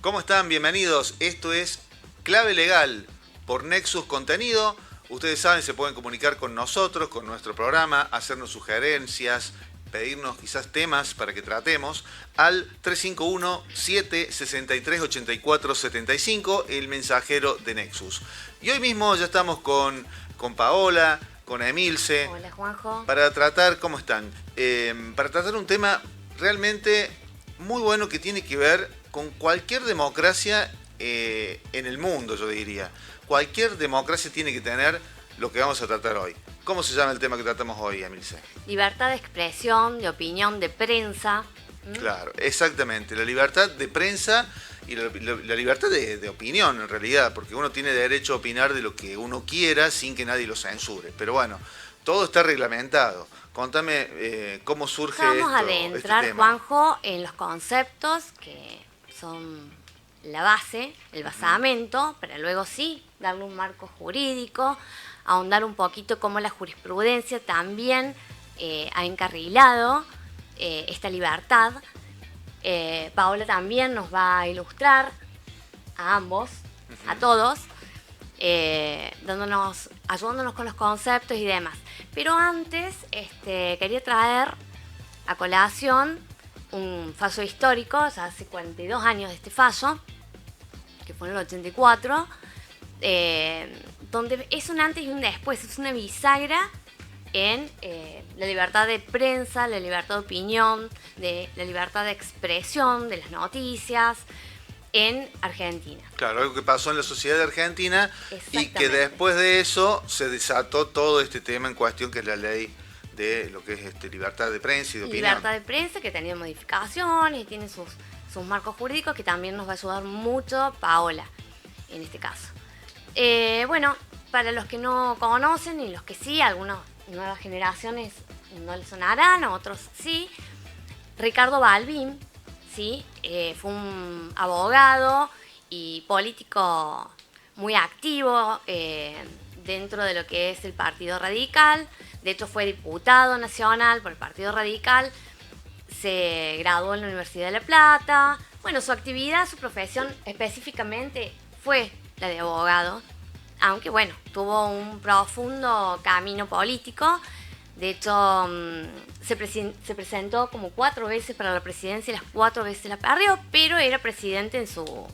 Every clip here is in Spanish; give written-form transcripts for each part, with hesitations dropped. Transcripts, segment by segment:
¿Cómo están? Bienvenidos. Esto es Clave Legal por Nexus Contenido. Ustedes saben, se pueden comunicar con nosotros, con nuestro programa, hacernos sugerencias, pedirnos quizás temas para que tratemos al 351-763-8475, el mensajero de Nexus. Y hoy mismo ya estamos con Paola, con Emilce. Hola, Juanjo. Para tratar, ¿cómo están? Para tratar un tema realmente muy bueno que tiene que ver con cualquier democracia en el mundo, yo diría. Cualquier democracia tiene que tener lo que vamos a tratar hoy. ¿Cómo se llama el tema que tratamos hoy, Emilce? Libertad de expresión, de opinión, de prensa. Claro, exactamente. La libertad de prensa y la libertad de opinión, en realidad, porque uno tiene derecho a opinar de lo que uno quiera sin que nadie lo censure. Pero bueno, todo está reglamentado. Contame cómo surge Vamos a este adentrar, tema. Juanjo, en los conceptos que son la base, el basamento, para luego sí darle un marco jurídico, ahondar un poquito cómo la jurisprudencia también ha encarrilado esta libertad. Paola también nos va a ilustrar a ambos, a todos, ayudándonos con los conceptos y demás. Pero antes quería traer a colación un fallo histórico, ya hace 42 años de este fallo, que fue en el 84, donde es un antes y un después, es una bisagra en la libertad de prensa, la libertad de opinión, de la libertad de expresión de las noticias en Argentina. Claro, algo que pasó en la sociedad de Argentina y que Exactamente. después de eso se desató todo este tema en cuestión, que es la ley de lo que es libertad de prensa y de opinión. Libertad de prensa, que ha tenido modificaciones y tiene sus marcos jurídicos, que también nos va a ayudar mucho Paola, en este caso. Bueno, para los que no conocen y los que sí, algunas nuevas generaciones no les sonarán, a otros sí. Ricardo Balbín, ¿sí? Fue un abogado y político muy activo dentro de lo que es el Partido Radical. De hecho, fue diputado nacional por el Partido Radical. Se graduó en la Universidad de La Plata. Bueno, su actividad, su profesión específicamente fue la de abogado, aunque bueno, tuvo un profundo camino político. De hecho, se presentó como 4 veces para la presidencia y las 4 veces la perdió, pero era presidente en su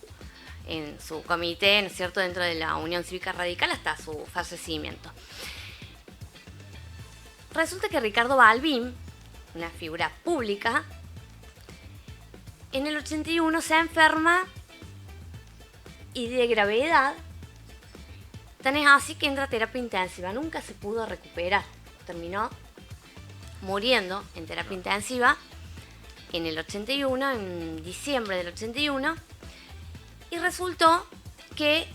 comité, ¿no es cierto?, dentro de la Unión Cívica Radical hasta su fallecimiento. Resulta que Ricardo Balbín, una figura pública, en el 81 se enferma y de gravedad, tan es así que entra a terapia intensiva. Nunca se pudo recuperar. Terminó muriendo en terapia intensiva en el 81, en diciembre del 81, y resultó que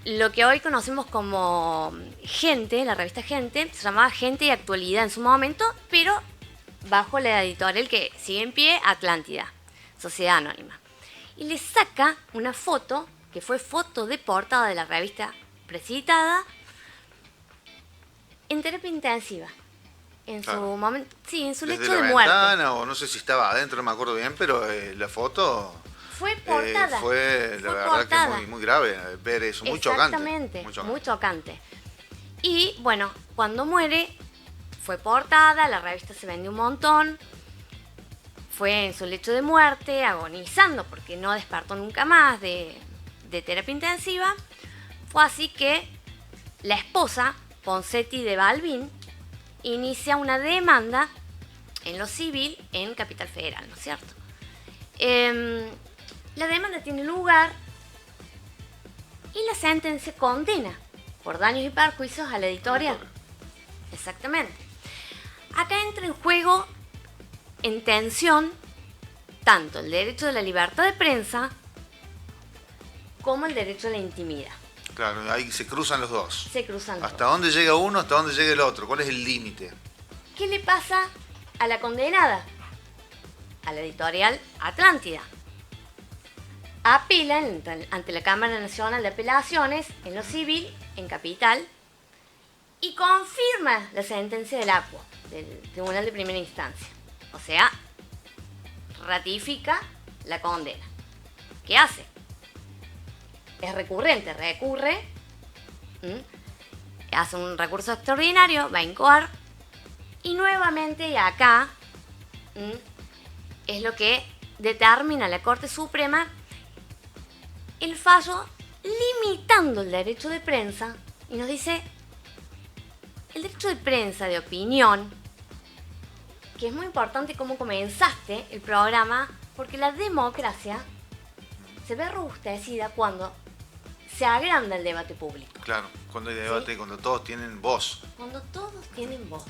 lo que hoy conocemos como Gente, la revista Gente, se llamaba Gente y Actualidad en su momento, pero bajo la editorial que sigue en pie, Atlántida, Sociedad Anónima. Y le saca una foto, que fue foto de portada de la revista precitada, en terapia intensiva. En Claro. su momento, sí, en su Desde lecho la de muerte. ventana, o no sé si estaba adentro, no me acuerdo bien, pero la foto Fue portada. fue la Fue verdad portada. que muy grave ver eso, muy chocante. Exactamente, Muy chocante. muy chocante. Y bueno, cuando muere, fue portada, la revista se vendió un montón, fue en su lecho de muerte, agonizando porque no despertó nunca más de terapia intensiva. Fue así que la esposa, Ponseti de Balbín, inicia una demanda en lo civil en Capital Federal, ¿no es cierto? La demanda tiene lugar y la sentencia condena por daños y perjuicios a la editorial. Exactamente. Acá entra en juego, en tensión, tanto el derecho de la libertad de prensa como el derecho a la intimidad. Claro, ahí se cruzan los dos. Se cruzan los ¿Hasta dos. dónde llega uno, hasta dónde llega el otro? ¿Cuál es el límite? ¿Qué le pasa a la condenada? A la editorial Atlántida. Apela ante la Cámara Nacional de Apelaciones en lo civil, en Capital, y confirma la sentencia del ACUA, del Tribunal de Primera Instancia. O sea, ratifica la condena. ¿qué hace? Es recurrente, recurre, hace un recurso extraordinario, va a incoar, y nuevamente, y acá, es lo que determina la Corte Suprema, el fallo limitando el derecho de prensa, y nos dice, el derecho de prensa, de opinión, que es muy importante cómo comenzaste el programa, porque la democracia se ve robustecida cuando se agranda el debate público. Claro, cuando hay debate, ¿sí? Cuando todos tienen voz. Cuando todos tienen voz.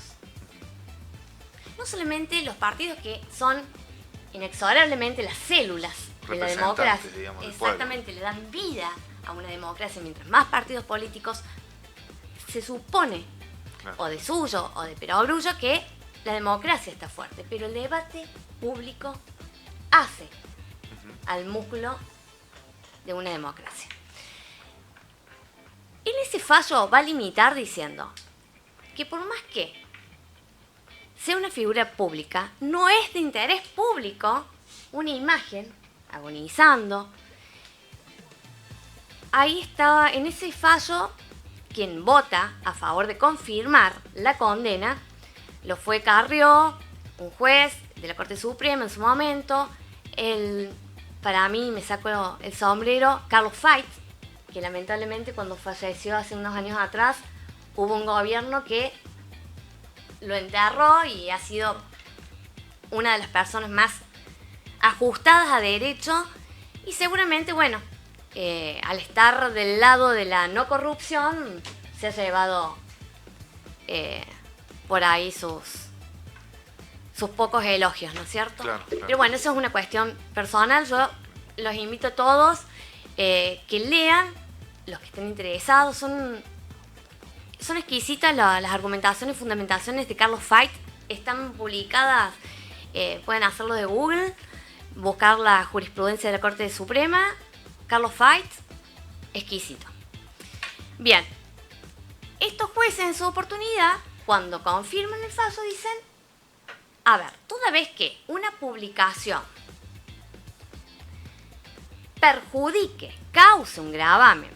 No solamente los partidos que son inexorablemente las células de la democracia, digamos, exactamente, le dan vida a una democracia. Mientras más partidos políticos, se supone, claro, o de suyo o de perogrullo, que la democracia está fuerte, pero el debate público hace al músculo de una democracia. En ese fallo va a limitar diciendo que por más que sea una figura pública, no es de interés público una imagen agonizando. Ahí estaba, en ese fallo, quien vota a favor de confirmar la condena lo fue Carrió, un juez de la Corte Suprema en su momento, para mí me saco el sombrero, Carlos Fait, que lamentablemente cuando falleció hace unos años atrás, hubo un gobierno que lo enterró y ha sido una de las personas más ajustadas a derecho y seguramente, bueno, al estar del lado de la no corrupción, se ha llevado por ahí sus pocos elogios, ¿no es cierto? Claro, claro. Pero bueno, eso es una cuestión personal. Yo los invito a todos que lean, los que estén interesados. Son exquisitas las argumentaciones y fundamentaciones de Carlos Fait. Están publicadas, pueden hacerlo de Google, buscar la jurisprudencia de la Corte Suprema. Carlos Fait, exquisito. Bien, estos jueces en su oportunidad, cuando confirman el fallo, dicen, a ver, toda vez que una publicación perjudique, cause un gravamen,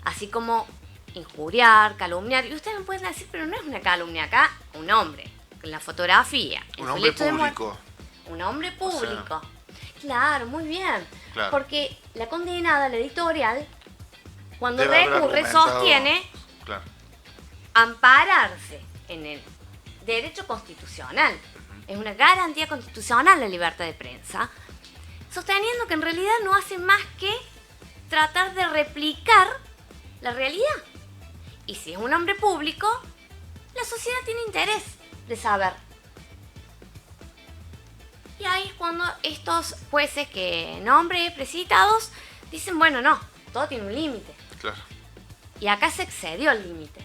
así como injuriar, calumniar, y ustedes me pueden decir, pero no es una calumnia acá, un hombre, en la fotografía, un hombre público. Un hombre público. O sea, claro, muy bien. Claro. Porque la condenada, la editorial, cuando recurre, sostiene, claro, ampararse en el derecho constitucional. Es una garantía constitucional la libertad de prensa, sosteniendo que en realidad no hace más que tratar de replicar la realidad. Y si es un hombre público, la sociedad tiene interés de saber. Y ahí es cuando estos jueces que nombré, precitados, dicen, bueno, no, todo tiene un límite. Claro. Y acá se excedió el límite.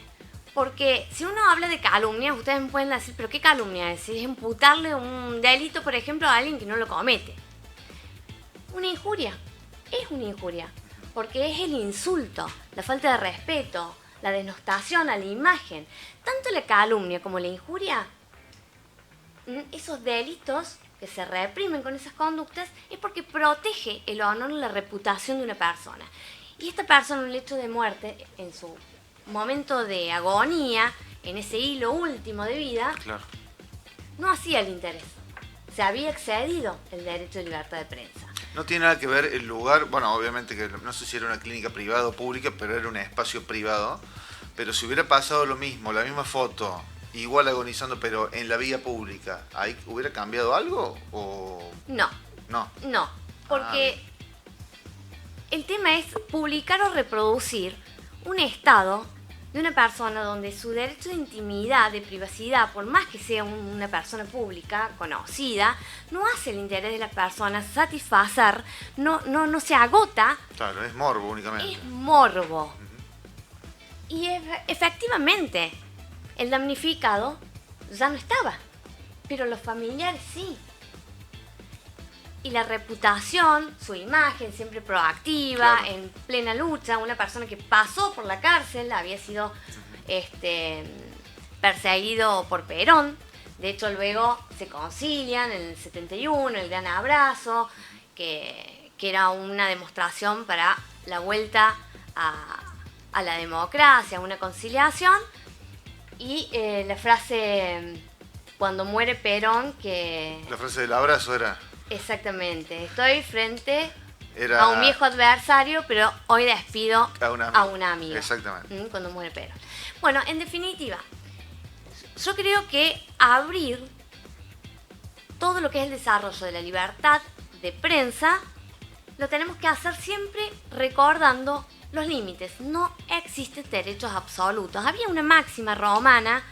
Porque si uno habla de calumnia, ustedes me pueden decir, ¿pero qué calumnia es? Es imputarle un delito, por ejemplo, a alguien que no lo comete. Una injuria. Es una injuria. Porque es el insulto, la falta de respeto, la denostación a la imagen. Tanto la calumnia como la injuria, esos delitos que se reprimen con esas conductas, es porque protege el honor y la reputación de una persona. Y esta persona, en el hecho de muerte, en su momento de agonía, en ese hilo último de vida, claro, no hacía el interés. Se había excedido el derecho de libertad de prensa. No tiene nada que ver el lugar, bueno, obviamente que no sé si era una clínica privada o pública, pero era un espacio privado. Pero si hubiera pasado lo mismo, la misma foto, igual agonizando, pero en la vía pública, ¿ahí hubiera cambiado algo o...? No. No. No, porque el tema es publicar o reproducir un estado de una persona donde su derecho de intimidad, de privacidad, por más que sea una persona pública, conocida, no hace el interés de la persona satisfacer, no se agota. Claro, es morbo únicamente. Es morbo. Y efectivamente, el damnificado ya no estaba, pero los familiares sí. Y la reputación, su imagen siempre proactiva, claro, en plena lucha, una persona que pasó por la cárcel, había sido perseguido por Perón. De hecho, luego se concilian en el 71, el gran abrazo, que que era una demostración para la vuelta a la democracia, una conciliación. Y la frase, cuando muere Perón, que... La frase del abrazo era... Exactamente, estoy frente a un viejo adversario, pero hoy despido a un amigo. Exactamente. Cuando muere Perón. Bueno, en definitiva, yo creo que abrir todo lo que es el desarrollo de la libertad de prensa, lo tenemos que hacer siempre recordando los límites. No existen derechos absolutos. Había una máxima romana,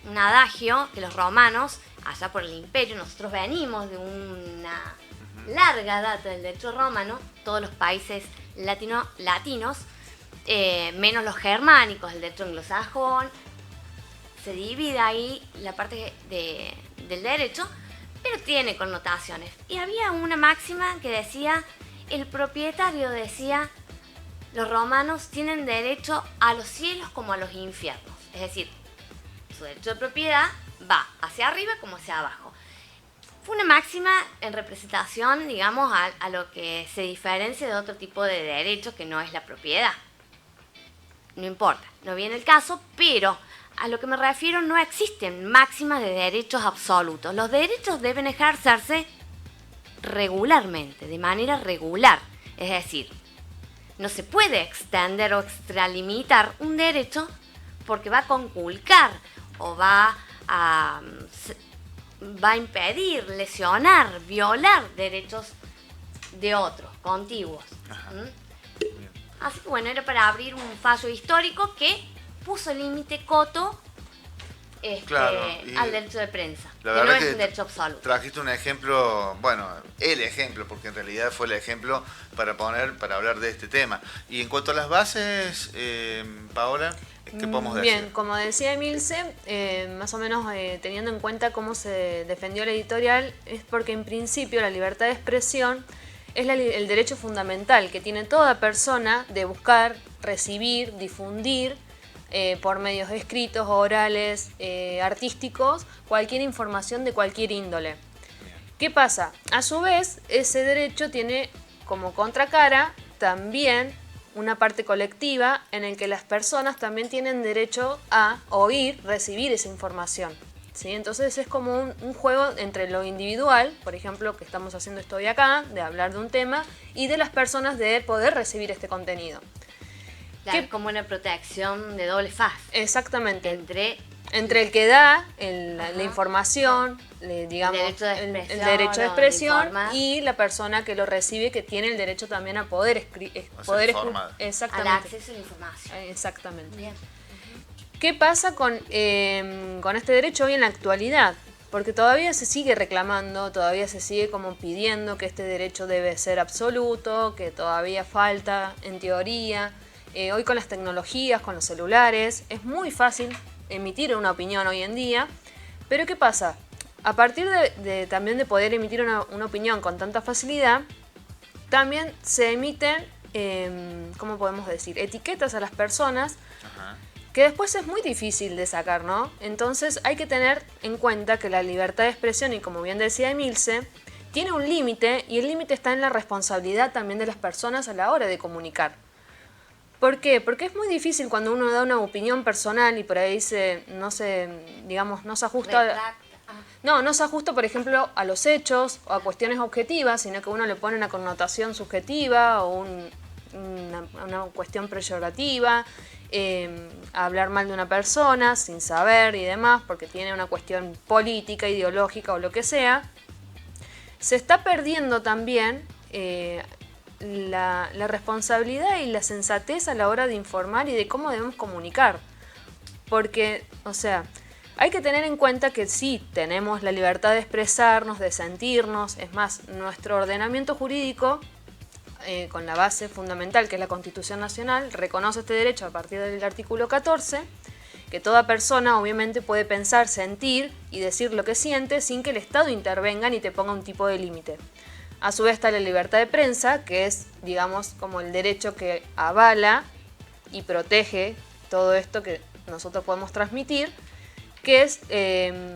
un adagio que los romanos, allá por el imperio, nosotros venimos de una larga data del derecho romano, todos los países latinos, menos los germánicos, el derecho anglosajón, se divide ahí la parte del derecho, pero tiene connotaciones. Y había una máxima que decía, el propietario decía, los romanos tienen derecho a los cielos como a los infiernos. Es decir, su derecho de propiedad va hacia arriba como hacia abajo. Fue una máxima en representación, digamos, a lo que se diferencia de otro tipo de derechos que no es la propiedad. No importa, no viene el caso, pero a lo que me refiero no existen máximas de derechos absolutos. Los derechos deben ejercerse regularmente, de manera regular. Es decir, no se puede extender o extralimitar un derecho porque va a conculcar o va a impedir, lesionar, violar derechos de otros, contiguos. Así que bueno, era para abrir un fallo histórico que puso límite coto al derecho de prensa, que no es un derecho absoluto. Trajiste un ejemplo, bueno, el ejemplo, porque en realidad fue el ejemplo para hablar de este tema. Y en cuanto a las bases, Paola, ¿qué podemos decir? Bien, como decía Emilce, más o menos teniendo en cuenta cómo se defendió la editorial, es porque en principio la libertad de expresión es el derecho fundamental que tiene toda persona de buscar, recibir, difundir por medios escritos, orales, artísticos, cualquier información de cualquier índole. ¿Qué pasa? A su vez, ese derecho tiene como contracara también una parte colectiva en el que las personas también tienen derecho a oír, recibir esa información. ¿Sí? Entonces es como un juego entre lo individual, por ejemplo, que estamos haciendo esto hoy acá, de hablar de un tema, y de las personas de poder recibir este contenido. Claro, como una protección de doble faz. Exactamente. Entre el que da la información, digamos, el derecho de expresión y la persona que lo recibe, que tiene el derecho también a poder escuchar. Exactamente. Al acceso a la información. Exactamente. Bien. ¿Qué pasa con este derecho hoy en la actualidad? Porque todavía se sigue reclamando, todavía se sigue como pidiendo que este derecho debe ser absoluto, que todavía falta en teoría. Hoy con las tecnologías, con los celulares, es muy fácil emitir una opinión hoy en día. Pero ¿qué pasa? A partir también de poder emitir una opinión con tanta facilidad, también se emiten, ¿cómo podemos decir? Etiquetas a las personas. Ajá. Que después es muy difícil de sacar, ¿no? Entonces hay que tener en cuenta que la libertad de expresión, y como bien decía Emilce, tiene un límite, y el límite está en la responsabilidad también de las personas a la hora de comunicar. ¿Por qué? Porque es muy difícil cuando uno da una opinión personal y por ahí no se ajusta... No se ajusta, por ejemplo, a los hechos o a cuestiones objetivas, sino que uno le pone una connotación subjetiva o una cuestión peyorativa, a hablar mal de una persona sin saber y demás, porque tiene una cuestión política, ideológica o lo que sea. Se está perdiendo también la responsabilidad y la sensatez a la hora de informar y de cómo debemos comunicar. Porque, o sea, hay que tener en cuenta que sí tenemos la libertad de expresarnos, de sentirnos. Es más, nuestro ordenamiento jurídico, con la base fundamental que es la Constitución Nacional, reconoce este derecho a partir del artículo 14, que toda persona obviamente puede pensar, sentir y decir lo que siente sin que el Estado intervenga ni te ponga un tipo de límite. A su vez está la libertad de prensa, que es, digamos, como el derecho que avala y protege todo esto que nosotros podemos transmitir, que es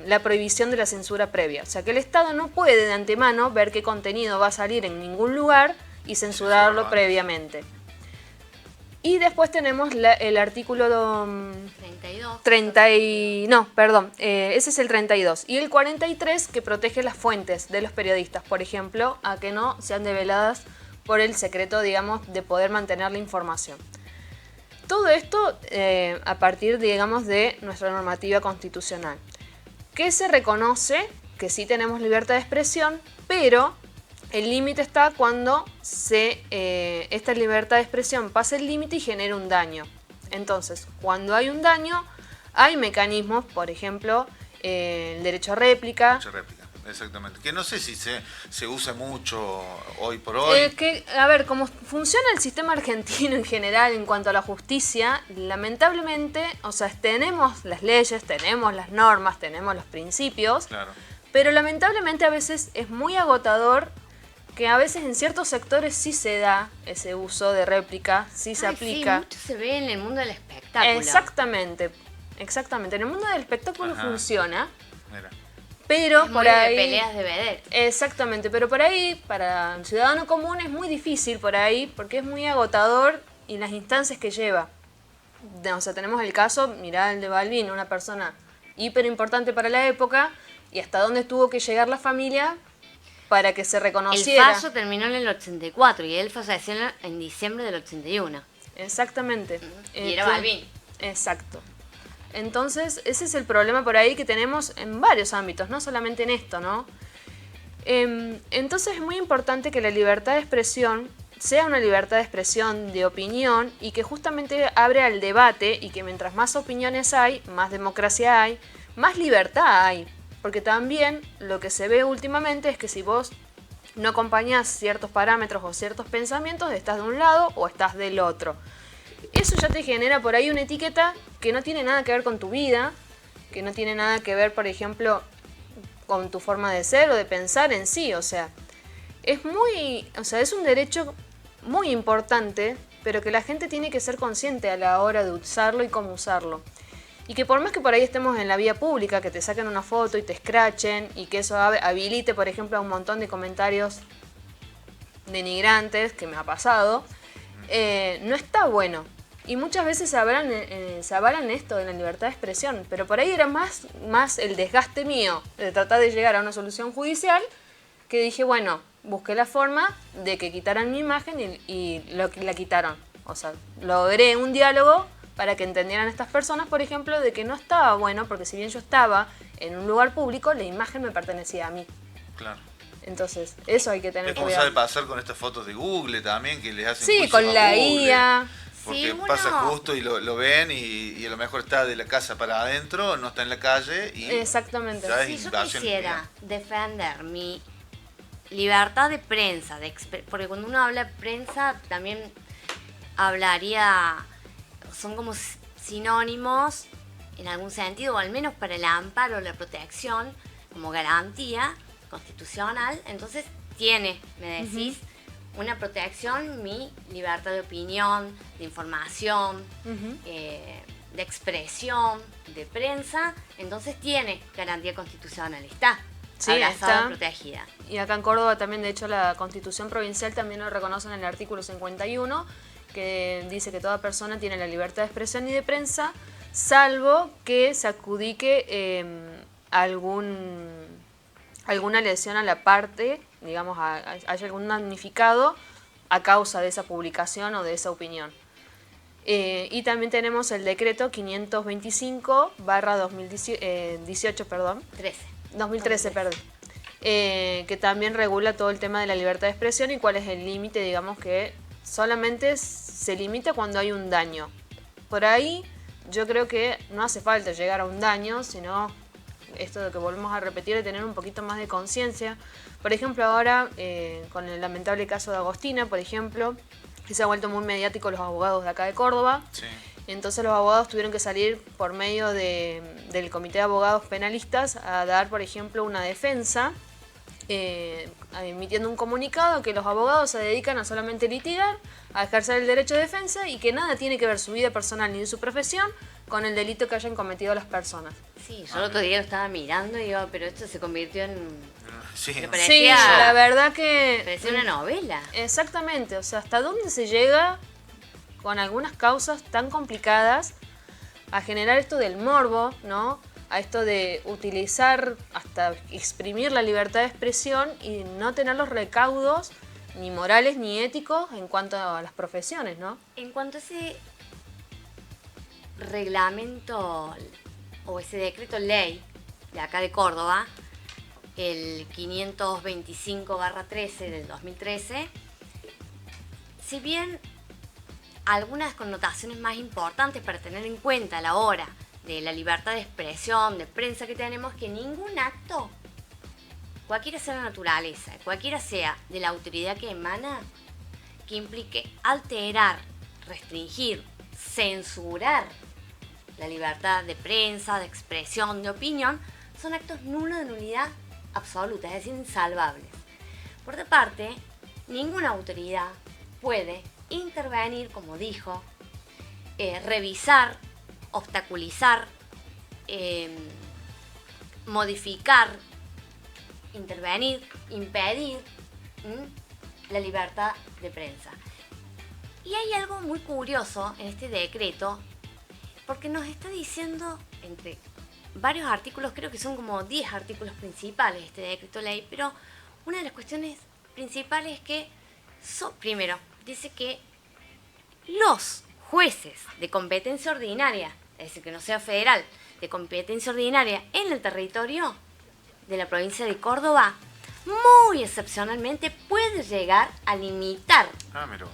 la prohibición de la censura previa. O sea, que el Estado no puede de antemano ver qué contenido va a salir en ningún lugar y censurarlo previamente. Y después tenemos el artículo 32. Ese es el 32. Y el 43 que protege las fuentes de los periodistas, por ejemplo, a que no sean develadas por el secreto, digamos, de poder mantener la información. Todo esto a partir, digamos, de nuestra normativa constitucional, que se reconoce que sí tenemos libertad de expresión, pero el límite está cuando esta libertad de expresión pasa el límite y genera un daño. Entonces, cuando hay un daño, hay mecanismos, por ejemplo, el derecho a réplica. Derecho a réplica, exactamente. Que no sé si se usa mucho hoy por hoy. A ver, como funciona el sistema argentino en general en cuanto a la justicia, lamentablemente, o sea, tenemos las leyes, tenemos las normas, tenemos los principios, Claro. pero lamentablemente a veces es muy agotador, que a veces en ciertos sectores sí se da ese uso de réplica, sí se aplica. Sí, mucho se ve en el mundo del espectáculo. Exactamente. En el mundo del espectáculo funciona, Mira. pero Es por muy de ahí... peleas de vedette. Exactamente, pero por ahí, para el ciudadano común es muy difícil por ahí, porque es muy agotador y las instancias que lleva. O sea, tenemos el caso, mirá el de Balvin, una persona hiper importante para la época, y hasta dónde tuvo que llegar la familia para que se El reconociera. fallo terminó en el 84 y él falleció en diciembre del 81. Exactamente. Y era Balvin. Exacto. Entonces, ese es el problema por ahí que tenemos en varios ámbitos, no solamente en esto, ¿no? Entonces es muy importante que la libertad de expresión sea una libertad de expresión, de opinión, y que justamente abre al debate, y que mientras más opiniones hay, más democracia hay, más libertad hay. Porque también lo que se ve últimamente es que si vos no acompañás ciertos parámetros o ciertos pensamientos, estás de un lado o estás del otro. Eso ya te genera por ahí una etiqueta que no tiene nada que ver con tu vida, que no tiene nada que ver, por ejemplo, con tu forma de ser o de pensar en sí. O sea, es un derecho muy importante, pero que la gente tiene que ser consciente a la hora de usarlo y cómo usarlo. Y que por más que por ahí estemos en la vía pública, que te saquen una foto y te escrachen, y que eso habilite, por ejemplo, a un montón de comentarios denigrantes, que me ha pasado, no está bueno. Y muchas veces se avalan esto de la libertad de expresión, pero por ahí era más el desgaste mío de tratar de llegar a una solución judicial, que dije, bueno, busqué la forma de que quitaran mi imagen y la quitaron. O sea, logré un diálogo para que entendieran estas personas, por ejemplo, de que no estaba bueno, porque si bien yo estaba en un lugar público, la imagen me pertenecía a mí. Claro. Entonces, eso hay que tener Es como cuidado. sabe pasar con estas fotos de Google también, que les hacen Sí, juicios con a la Google, IA. Porque Sí, uno- pasa justo y lo ven y a lo mejor está de la casa para adentro, no está en la calle y Exactamente. ya es Si yo invasión quisiera ilegal. defender mi libertad de prensa, porque cuando uno habla de prensa también hablaría, son como sinónimos en algún sentido, o al menos para el amparo, la protección, como garantía constitucional. Entonces tiene, me decís, una protección mi libertad de opinión, de información, de expresión, de prensa. Entonces tiene garantía constitucional, está Sí, abrazada, está. protegida. Y acá en Córdoba también, de hecho, la Constitución Provincial también lo reconoce en el artículo 51, que dice que toda persona tiene la libertad de expresión y de prensa, salvo que se adjudique alguna lesión a la parte, digamos, haya algún damnificado a causa de esa publicación o de esa opinión. Y también tenemos el decreto 525/2018, 2013, perdón, que también regula todo el tema de la libertad de expresión y cuál es el límite, digamos, que solamente se limita cuando hay un daño. Por ahí yo creo que no hace falta llegar a un daño, sino esto de que volvemos a repetir, de tener un poquito más de conciencia. Por ejemplo, ahora con el lamentable caso de Agostina, por ejemplo, que se ha vuelto muy mediático los abogados de acá de Córdoba. Sí. Entonces los abogados tuvieron que salir por medio del Comité de Abogados Penalistas a dar, por ejemplo, una defensa, emitiendo un comunicado que los abogados se dedican a solamente litigar, a ejercer el derecho de defensa y que nada tiene que ver su vida personal ni su profesión con el delito que hayan cometido las personas. Sí, yo el otro día lo estaba mirando y digo, pero esto se convirtió en Sí. Me Sí, parecía, la verdad que... parecía una novela. Exactamente, o sea, ¿hasta dónde se llega con algunas causas tan complicadas a generar esto del morbo, ¿no? A esto de utilizar hasta exprimir la libertad de expresión y no tener los recaudos ni morales ni éticos en cuanto a las profesiones, ¿no? En cuanto a ese reglamento o ese decreto ley de acá de Córdoba, el 525/13 del 2013, si bien algunas connotaciones más importantes para tener en cuenta a la hora de la libertad de expresión, de prensa que tenemos, que ningún acto, cualquiera sea la naturaleza, cualquiera sea de la autoridad que emana, que implique alterar, restringir, censurar la libertad de prensa, de expresión, de opinión, son actos nulos de nulidad absoluta, es decir, insalvables. Por otra parte, ninguna autoridad puede intervenir, como dijo, revisar, obstaculizar, modificar, intervenir, impedir la libertad de prensa. Y hay algo muy curioso en este decreto, porque nos está diciendo, entre varios artículos, creo que son como 10 artículos principales de este decreto ley, pero una de las cuestiones principales es que, primero, dice que los jueces de competencia ordinaria, es decir, que no sea federal, de competencia ordinaria en el territorio de la provincia de Córdoba, muy excepcionalmente puede llegar a limitar, Mira vos.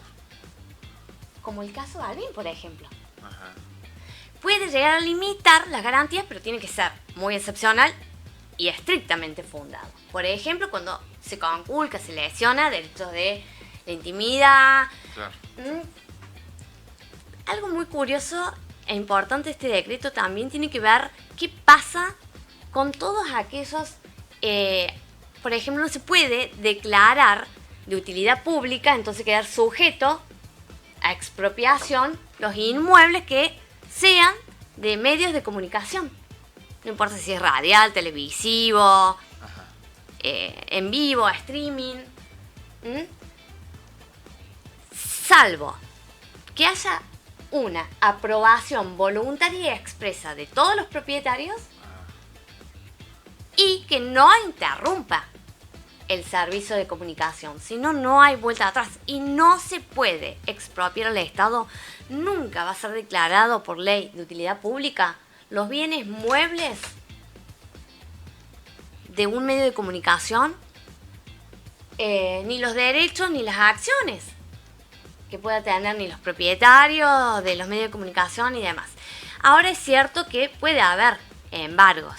como el caso de Alvin, por ejemplo. Ajá. Puede llegar a limitar las garantías, pero tiene que ser muy excepcional y estrictamente fundado. Por ejemplo, cuando se conculca, se lesiona derechos de la intimidad. Claro. Algo muy curioso e importante de este decreto también tiene que ver qué pasa con todos aquellos, por ejemplo, no se puede declarar de utilidad pública, entonces quedar sujeto a expropiación los inmuebles que sean de medios de comunicación. No importa si es radial, televisivo, en vivo, streaming. Salvo que haya una aprobación voluntaria y expresa de todos los propietarios y que no interrumpa el servicio de comunicación. Si no, no hay vuelta atrás y no se puede expropiar al Estado. Nunca va a ser declarado por ley de utilidad pública los bienes muebles de un medio de comunicación, ni los derechos ni las acciones que pueda tener ni los propietarios de los medios de comunicación y demás. Ahora es cierto que puede haber embargos,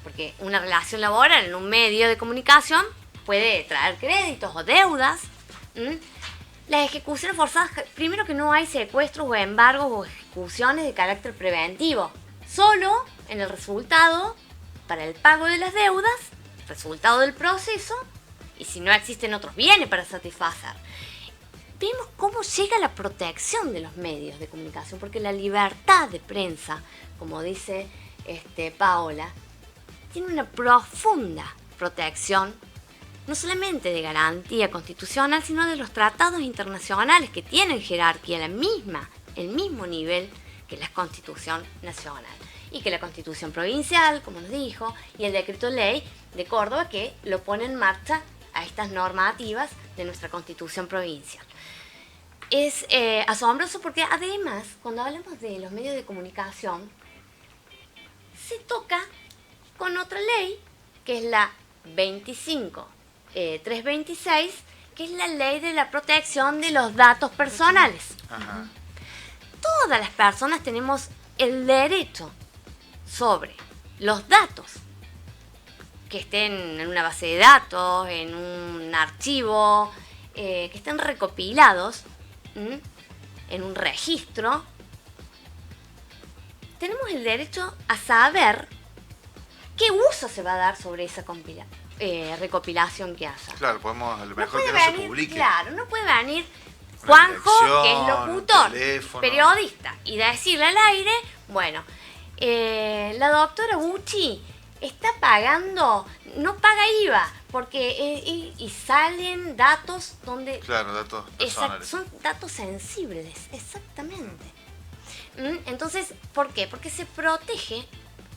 porque una relación laboral en un medio de comunicación puede traer créditos o deudas. Las ejecuciones forzadas, primero que no hay secuestros o embargos o ejecuciones de carácter preventivo, solo en el resultado para el pago de las deudas, resultado del proceso, y si no existen otros bienes para satisfacer. Vemos cómo llega la protección de los medios de comunicación, porque la libertad de prensa, como dice Paola, tiene una profunda protección, no solamente de garantía constitucional, sino de los tratados internacionales que tienen jerarquía, el mismo nivel que la Constitución Nacional y que la Constitución Provincial, como nos dijo, y el decreto ley de Córdoba que lo pone en marcha a estas normativas de nuestra Constitución Provincial. Es asombroso porque además, cuando hablamos de los medios de comunicación, se toca con otra ley, que es la 326, que es la ley de la protección de los datos personales. Ajá. Todas las personas tenemos el derecho sobre los datos que estén en una base de datos, en un archivo, que estén recopilados en un registro. Tenemos el derecho a saber qué uso se va a dar sobre esa recopilación que haya. Claro, podemos, a lo No mejor puede que no se venir, publique. claro, no puede venir Una Juanjo, dirección, que es un locutor, teléfono. periodista, y decirle al aire, bueno, la doctora Bucci está pagando, no paga IVA, porque y salen datos donde... Claro, datos personales. Son datos sensibles, exactamente. Entonces, ¿por qué? Porque se protege.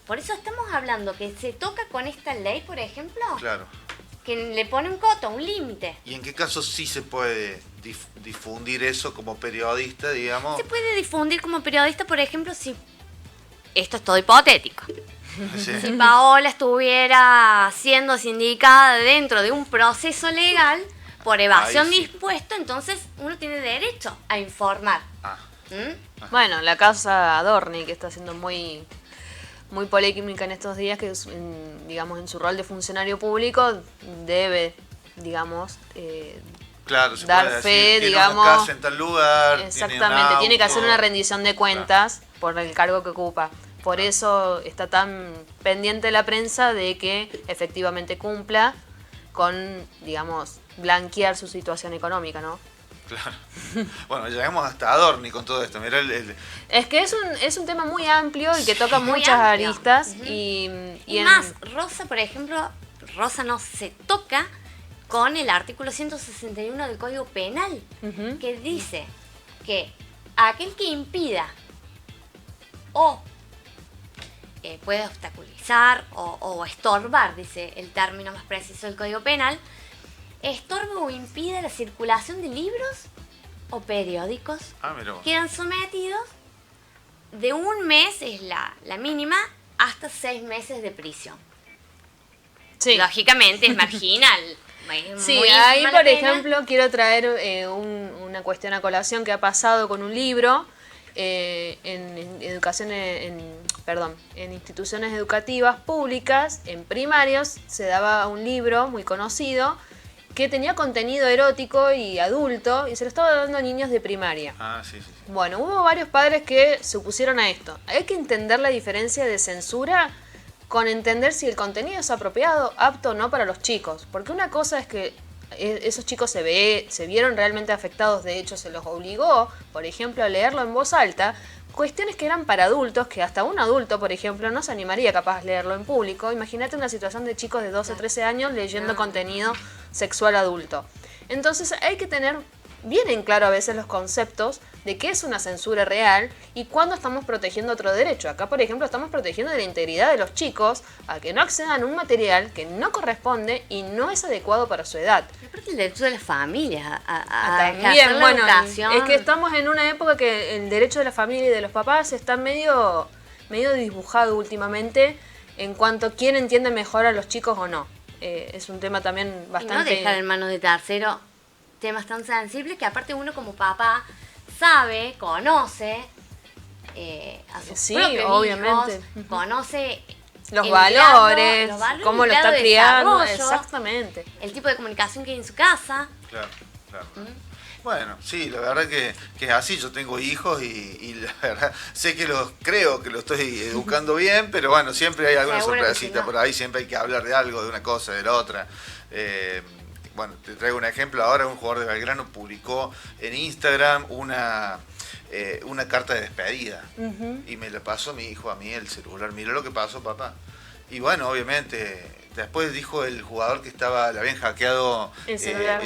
Por eso estamos hablando que se toca con esta ley, por ejemplo, Claro. que le pone un coto, un límite. ¿Y en qué caso sí se puede difundir eso como periodista, digamos? Se puede difundir como periodista, por ejemplo, si... Esto es todo hipotético. Sí. Si Paola estuviera siendo sindicada dentro de un proceso legal por evasión Ahí de sí. impuestos, entonces uno tiene derecho a informar. Ah, Bueno, la causa Adorni, que está siendo muy polémica en estos días, que es, digamos, en su rol de funcionario público debe, digamos, claro, se dar puede fe, decir, tiene digamos, una casa en tal lugar, exactamente, tiene que hacer una rendición de cuentas por el cargo que ocupa. Por eso está tan pendiente la prensa de que efectivamente cumpla con, digamos, blanquear su situación económica, ¿no? Claro. Bueno, llegamos hasta Adorni con todo esto. Mirá Es que es un tema muy amplio y que toca Muy muchas amplio. aristas. Ujú. Y Más, Rosa, por ejemplo, Rosa no se toca con el artículo 161 del Código Penal, Ujú. que dice que aquel que impida o puede obstaculizar o estorbar, dice el término más preciso del Código Penal, estorba o impide la circulación de libros o periódicos, mirá vos. quedan sometidos de 1 mes, es la mínima, hasta 6 meses de prisión. Sí. Lógicamente es marginal. Es Sí, muy ahí ínfima la por pena. ejemplo quiero traer una cuestión a colación que ha pasado con un libro en educación, en instituciones educativas públicas, en primarios, se daba un libro muy conocido que tenía contenido erótico y adulto y se lo estaba dando a niños de primaria. Ah, sí, sí, sí. Bueno, hubo varios padres que se opusieron a esto. Hay que entender la diferencia de censura con entender si el contenido es apropiado, apto o no para los chicos. Porque una cosa es que esos chicos se vieron realmente afectados, de hecho se los obligó, por ejemplo, a leerlo en voz alta, cuestiones que eran para adultos, que hasta un adulto, por ejemplo, no se animaría capaz a leerlo en público. Imagínate una situación de chicos de 12, 13 años leyendo contenido sexual adulto. Entonces hay que tener bien en claro a veces los conceptos de qué es una censura real y cuándo estamos protegiendo otro derecho. Acá, por ejemplo, estamos protegiendo la integridad de los chicos a que no accedan a un material que no corresponde y no es adecuado para su edad. Y aparte el derecho de las familias a ejercer También, la bueno, educación. es que estamos en una época que el derecho de la familia y de los papás está medio dibujado últimamente en cuanto a quién entiende mejor a los chicos o no. Es un tema también Y bastante... no dejar en manos de tercero temas tan sensibles que aparte uno como papá sabe, conoce a sus Sí, propios obviamente. hijos, conoce los el valores, grado, los cómo el lo grado está de criando, desarrollo, exactamente. el tipo de comunicación que hay en su casa. Claro, claro. Bueno, sí, la verdad que es así. Yo tengo hijos y la verdad sé que creo que lo estoy educando bien, pero bueno, siempre hay alguna Seguro que sorpresita sí, ¿no? por ahí, siempre hay que hablar de algo, de una cosa, de la otra. Bueno, te traigo un ejemplo. Ahora un jugador de Belgrano publicó en Instagram una carta de despedida y me la pasó mi hijo a mí el celular. Mira lo que pasó, papá. Y bueno, obviamente, después dijo el jugador que le habían hackeado el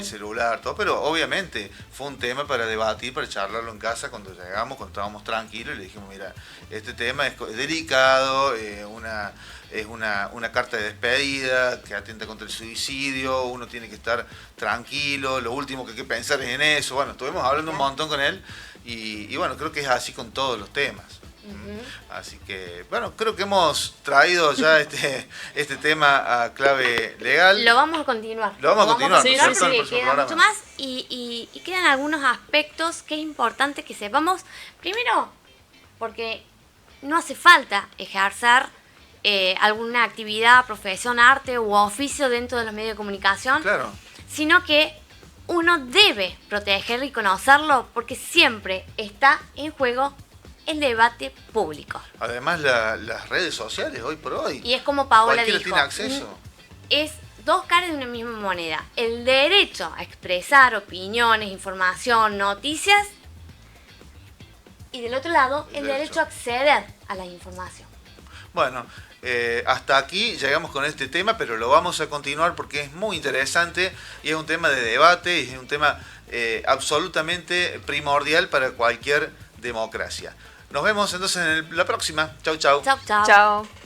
celular, todo, pero obviamente fue un tema para debatir, para charlarlo en casa cuando llegamos, cuando estábamos tranquilos, y le dijimos, mira, este tema es delicado, es una carta de despedida que atenta contra el suicidio, uno tiene que estar tranquilo, lo último que hay que pensar es en eso. Bueno, estuvimos hablando un montón con él y bueno, creo que es así con todos los temas. Así que, bueno, creo que hemos traído ya este tema a clave legal. Lo vamos a continuar. Lo vamos a continuar, ¿no es cierto? porque en el próximo queda programa. mucho más y quedan algunos aspectos que es importante que sepamos. Primero, porque no hace falta ejercer alguna actividad, profesión, arte u oficio dentro de los medios de comunicación, Claro. sino que uno debe protegerlo y conocerlo porque siempre está en juego el debate público. Además, las redes sociales, hoy por hoy. Y es como Paola Cualquiera dijo, tiene acceso. es dos caras de una misma moneda. El derecho a expresar opiniones, información, noticias, y del otro lado, el derecho a acceder a la información. Bueno, Hasta aquí llegamos con este tema, pero lo vamos a continuar porque es muy interesante y es un tema de debate y es un tema absolutamente primordial para cualquier democracia. Nos vemos entonces en la próxima. Chau, chau. Chau, chau. Chao.